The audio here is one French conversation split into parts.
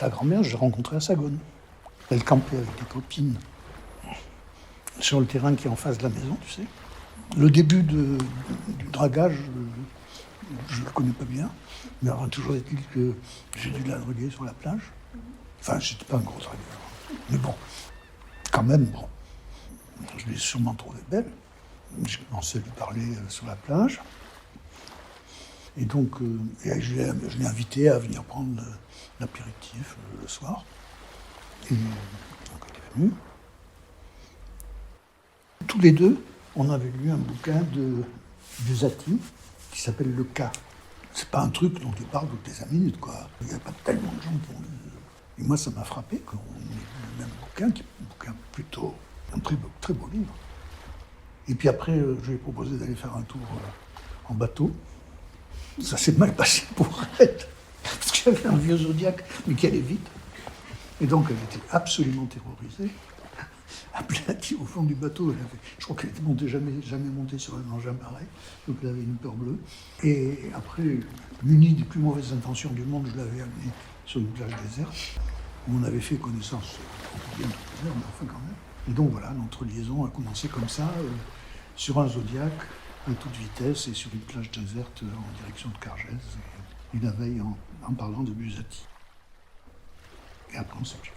Ta grand-mère, je l'ai rencontrée à Sagone. Elle campait avec des copines sur le terrain qui est en face de la maison, tu sais. Le début du dragage, je ne le connais pas bien, mais alors, toujours est-il que j'ai dû la draguer sur la plage. Enfin, j'étais pas un gros dragueur, mais bon, quand même, bon. Je l'ai sûrement trouvée belle. J'ai commencé à lui parler sur la plage. Et donc, je l'ai invité à venir prendre l'apéritif le soir. Et donc, elle est venue. Tous les deux, on avait lu un bouquin de Buzzati qui s'appelle Le Cas. C'est pas un truc dont tu parles toutes les 5 minutes, quoi. Il n'y a pas tellement de gens qui ont lu. Et moi, ça m'a frappé qu'on ait lu le même bouquin, qui est un bouquin plutôt, un très beau livre. Et puis après, je lui ai proposé d'aller faire un tour en bateau. Ça s'est mal passé pour elle, parce qu'il y avait un vieux Zodiac, mais qui allait vite. Et donc, elle était absolument terrorisée. Aplatie au fond du bateau, je crois qu'elle n'était jamais montée sur un engin pareil, donc elle avait une peur bleue. Et après, munie des plus mauvaises intentions du monde, je l'avais amenée sur une plage déserte, où on avait fait connaissance, bien tout désert, mais enfin quand même. Et donc voilà, notre liaison a commencé comme ça, sur un Zodiac, à toute vitesse, et sur une plage déserte en direction de Cargèse, et la veille en parlant de Buzzati. Et après, on s'est quitté.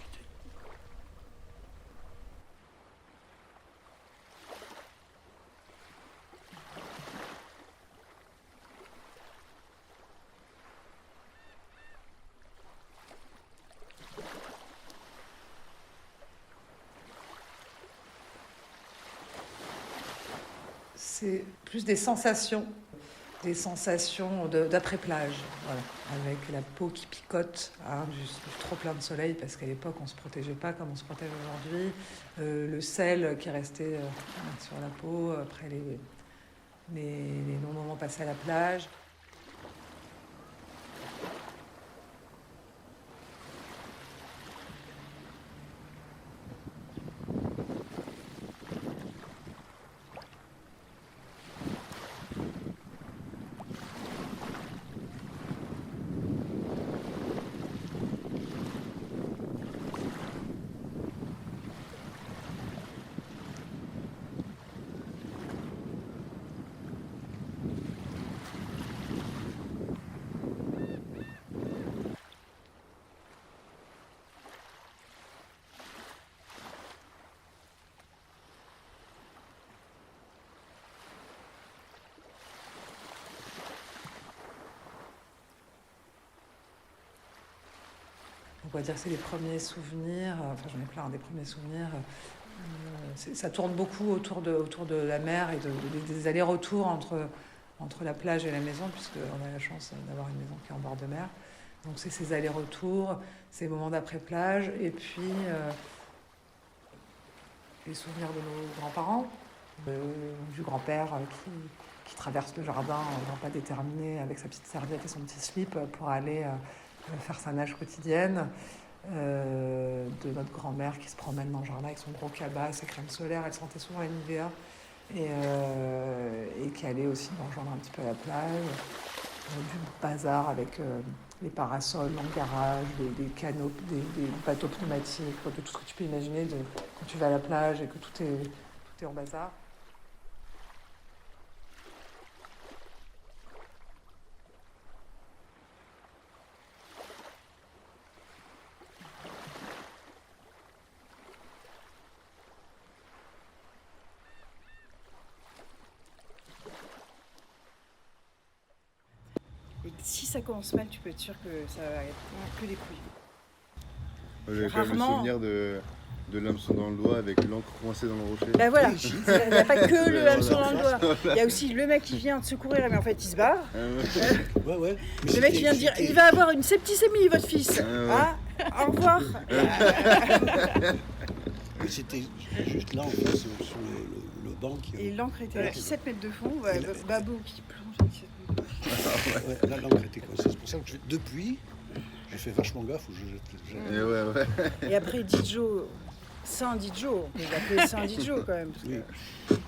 C'est plus des sensations d'après-plage, voilà, avec la peau qui picote, du trop plein de soleil, parce qu'à l'époque, on ne se protégeait pas comme on se protège aujourd'hui, le sel qui restait sur la peau après les longs moments passés à la plage. On va dire que c'est les premiers souvenirs, enfin j'en ai plein, des premiers souvenirs. Ça tourne beaucoup autour de la mer et des allers-retours entre la plage et la maison, puisqu'on a la chance d'avoir une maison qui est en bord de mer. Donc c'est ces allers-retours, ces moments d'après-plage, et puis les souvenirs de nos grands-parents, du grand-père qui traverse le jardin d'un pas déterminé avec sa petite serviette et son petit slip pour aller faire sa nage quotidienne, de notre grand-mère qui se promène dans le jardin avec son gros cabas, ses crèmes solaires, elle sentait souvent la Nivea, et qui allait aussi nous rejoindre un petit peu à la plage, du bazar avec les parasols dans le garage, des canots, des bateaux pneumatiques, de tout ce que tu peux imaginer quand tu vas à la plage et que tout est en bazar. Et si ça commence mal, tu peux être sûr que ça va être que des couilles. J'ai quand même le souvenir de l'hameçon dans le doigt avec l'encre coincée dans le rocher. Bah voilà, il n'y a pas que le hameçon dans le doigt. Il y a aussi le mec qui vient te secourir, mais en fait il se barre. Ouais. Le mec qui vient de dire il va avoir une septicémie, votre fils. Au revoir. C'était juste là, en fait, sur le banc. Et l'encre était à 17 mètres de fond. Babou qui plonge à 17 mètres de fond. Ouais, là, l'encre était coincée. C'est pour ça que depuis, j'ai fait vachement gaffe où je jette. Et après, Dijo, Saint Dijo, on l'appelait Saint Dijo quand même.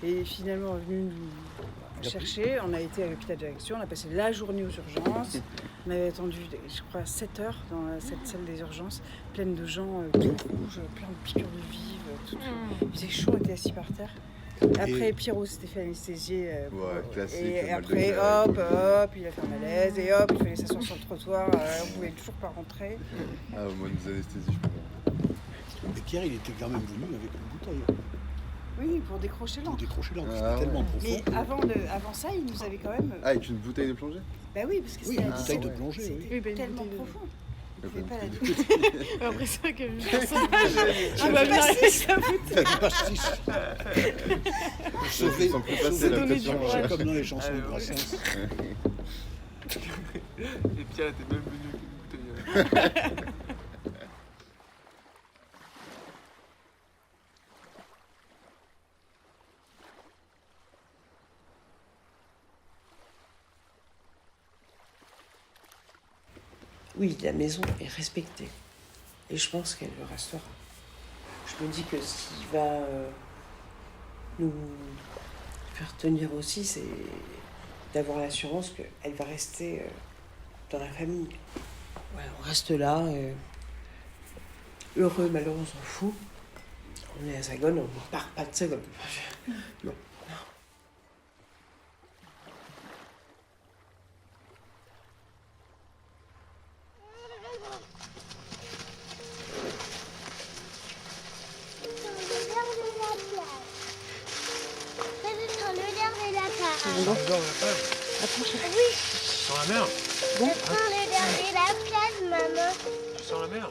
Et finalement, venu chercher. On a été à l'hôpital d'Ajaccio, on a passé la journée aux urgences. On avait attendu, je crois, 7 heures dans cette salle des urgences, pleine de gens tout rouges, plein de piqûres de vives. Il faisait chaud, on était assis par terre. Après, Pierrot s'était fait anesthésier. Classique. Et après, hop, il a fait un malaise. Et hop, il fallait s'asseoir sur le trottoir. On ne pouvait toujours pas rentrer. Ah, moi, des anesthésies, je peux pas. Et Pierre, il était quand même venu avec une bouteille. Oui, pour décrocher Pour l'encre. décrocher l'encre, Ah, c'était tellement profond. Mais avant ça, il nous avait quand même. Ah, avec une bouteille de plongée? Bah oui, parce que Oui, c'était une à bouteille 10 de ans. plongée, oui. C'était Oui, bah, une tellement bouteille de- profond. Il Après, pouvait pas la une toucher. Après ça, que personne. Je vais passer sa bouteille. Pastis. Sauver, Ils sont plus faciles à donner du pression, courage. comme dans les chansons de Brassens. Et Pierre était même venu avec une bouteille. Oui, la maison est respectée. Et je pense qu'elle le restera. Je me dis que ce qui va nous faire tenir aussi, c'est d'avoir l'assurance qu'elle va rester dans la famille. Voilà, on reste là, heureux, malheureux, on s'en fout. On est à Sagone, on ne part pas de Sagone. Non. Tu sens la mer? Je prends le dernier de la plage, maman. Tu sens la mer?